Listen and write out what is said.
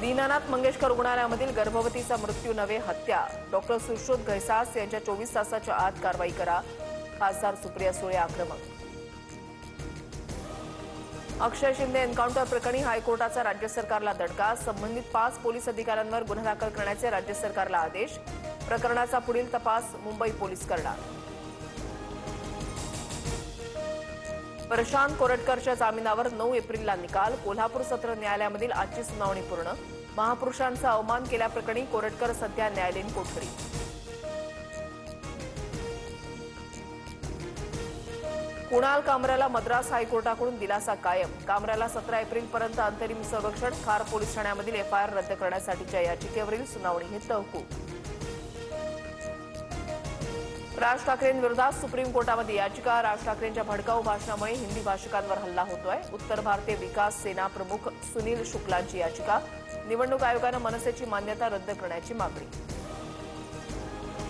दीनानाथ मंगेशकर रुग्णालयामधील गर्भवतीचा मृत्यू नव्हे हत्या. डॉक्टर सुश्रुत घैसास यांच्या 24 तासाच्या आत कारवाई करा. खासदार सुप्रिया सुळे आक्रमक. अक्षय शिंदे एन्काउंटर प्रकरणी हायकोर्टाचा राज्य सरकारला दणका. संबंधित 5 पोलीस अधिकाऱ्यांवर गुन्हा दाखल करण्याचे राज्य सरकारला आदेश. प्रकरणाचा पुढील तपास मुंबई पोलीस करणार. प्रशांत कोरटकरच्या जामिनावर 9 एप्रिलला निकाल. कोल्हापूर सत्र न्यायालयामधील आजची सुनावणी पूर्ण. महापुरुषांचा अवमान केल्याप्रकरणी कोरटकर सध्या न्यायालयीन कोठडी. कुणाल कामऱ्याला मद्रास हायकोर्टाकडून दिलासा कायम. कामऱ्याला 17 एप्रिलपर्यंत अंतरिम संरक्षण. खार पोलीस ठाण्यामधील एफआयआर रद्द करण्यासाठीच्या याचिकेवरील सुनावणी हे तहकूब. राज ठाकरेंविरोधात सुप्रीम कोर्टामध्ये याचिका. राज ठाकरेंच्या भडकाऊ भाषणामुळे हिंदी भाषिकांवर हल्ला होतोय. उत्तर भारतीय विकास सेना प्रमुख सुनील शुक्लांची याचिका. निवडणूक आयोगानं मनसेची मान्यता रद्द करण्याची मागणी.